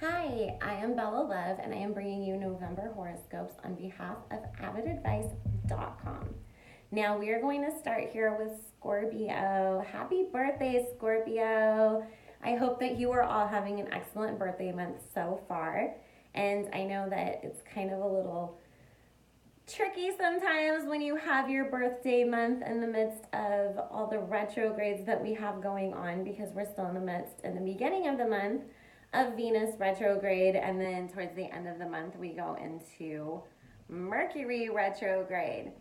Hi, I am Bella Love, and I am bringing you November horoscopes on behalf of avidadvice.com. Now, we are going to start here with Scorpio. Happy birthday, Scorpio! I hope that you are all having an excellent birthday month so far. And I know that it's kind of a little tricky sometimes when you have your birthday month in the midst of all the retrogrades that we have going on, because we're still in the beginning of the month of Venus retrograde, and then towards the end of the month we go into Mercury retrograde.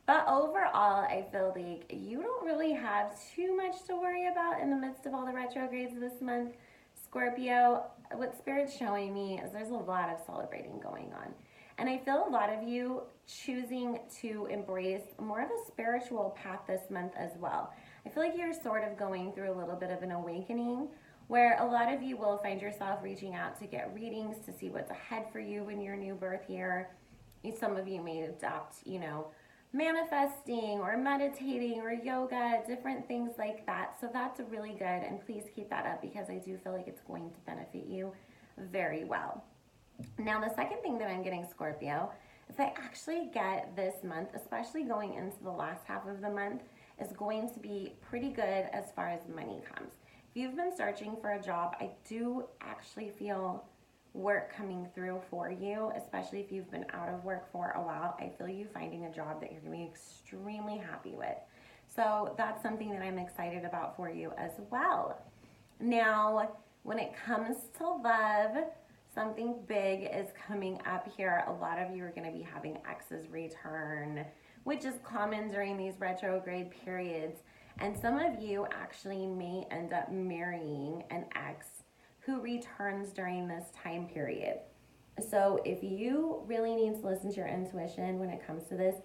But overall, I feel like you don't really have too much to worry about in the midst of all the retrogrades this month, Scorpio. What Spirit's showing me is there's a lot of celebrating going on. And I feel a lot of you choosing to embrace more of a spiritual path this month as well. I feel like you're sort of going through a little bit of an awakening where a lot of you will find yourself reaching out to get readings to see what's ahead for you in your new birth year. Some of you may adopt, manifesting or meditating or yoga, different things like that. So that's really good, and please keep that up because I do feel like it's going to benefit you very well. Now, the second thing that I'm getting, Scorpio, is I actually get this month, especially going into the last half of the month, is going to be pretty good as far as money comes. If you've been searching for a job, I do actually feel work coming through for you, especially if you've been out of work for a while. I feel you finding a job that you're going to be extremely happy with. So that's something that I'm excited about for you as well. Now, when it comes to love, something big is coming up here. A lot of you are going to be having exes return, which is common during these retrograde periods. And some of you actually may end up marrying an ex who returns during this time period. So if you really need to listen to your intuition when it comes to this,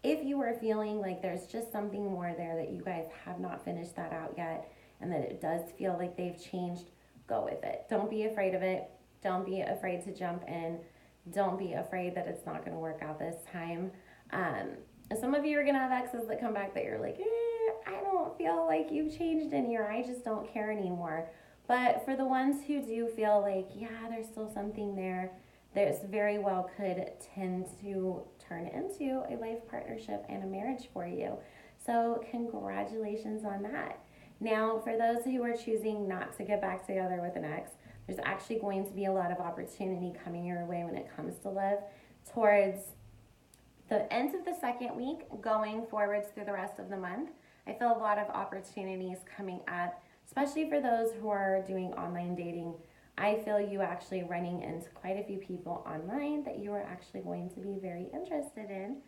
if you are feeling like there's just something more there that you guys have not finished that out yet, and that it does feel like they've changed, go with it. Don't be afraid of it. Don't be afraid to jump in. Don't be afraid that it's not going to work out this time. Some of you are going to have exes that come back that you're like, I don't feel like you've changed any, or I just don't care anymore. But for the ones who do feel like, yeah, there's still something there, there's very well could tend to turn into a life partnership and a marriage for you. So congratulations on that. Now, for those who are choosing not to get back together with an ex, there's actually going to be a lot of opportunity coming your way when it comes to love towards the end of the second week, going forwards through the rest of the month. I feel a lot of opportunities coming up, especially for those who are doing online dating. I feel you actually running into quite a few people online that you are actually going to be very interested in,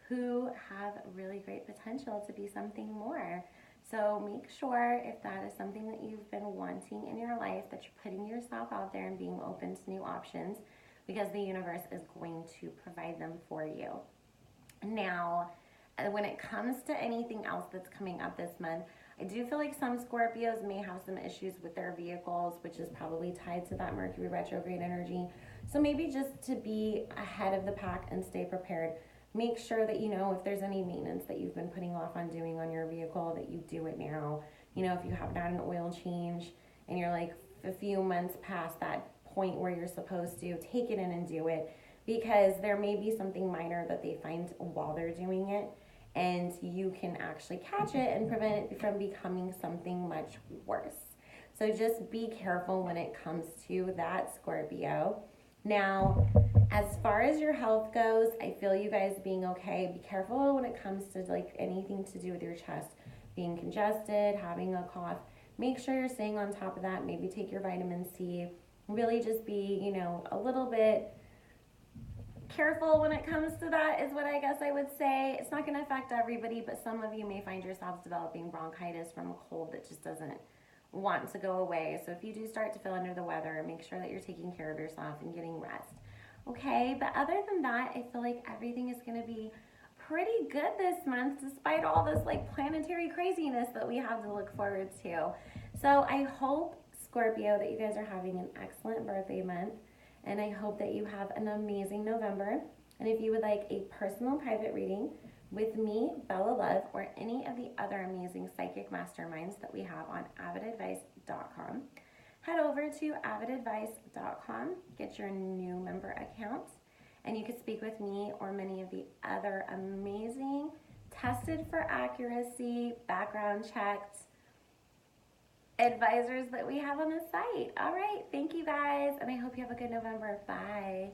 who have really great potential to be something more. So make sure, if that is something that you've been wanting in your life, that you're putting yourself out there and being open to new options, because the universe is going to provide them for you. Now, when it comes to anything else that's coming up this month, I do feel like some Scorpios may have some issues with their vehicles, which is probably tied to that Mercury retrograde energy. So maybe just to be ahead of the pack and stay prepared, make sure that if there's any maintenance that you've been putting off on doing on your vehicle, that you do it now. If you haven't had an oil change and you're like a few months past that point where you're supposed to, take it in and do it, because there may be something minor that they find while they're doing it, and you can actually catch it and prevent it from becoming something much worse. So just be careful when it comes to that, Scorpio. Now, as far as your health goes, I feel you guys being okay. Be careful when it comes to like anything to do with your chest being congested, having a cough. Make sure you're staying on top of that. Maybe take your vitamin C. Really just be, a little bit careful when it comes to that, is what I guess I would say. It's not going to affect everybody, but some of you may find yourselves developing bronchitis from a cold that just doesn't want to go away. So if you do start to feel under the weather, make sure that you're taking care of yourself and getting rest. Okay, but other than that, I feel like everything is going to be pretty good this month, despite all this like planetary craziness that we have to look forward to. So I hope, Scorpio, that you guys are having an excellent birthday month. And I hope that you have an amazing November. And if you would like a personal private reading with me, Bella Love, or any of the other amazing psychic masterminds that we have on avidadvice.com, head over to avidadvice.com, get your new member account, and you can speak with me or many of the other amazing, tested for accuracy, background checked advisors that we have on the site. All right, thank you guys, and I hope you have a good November. Bye.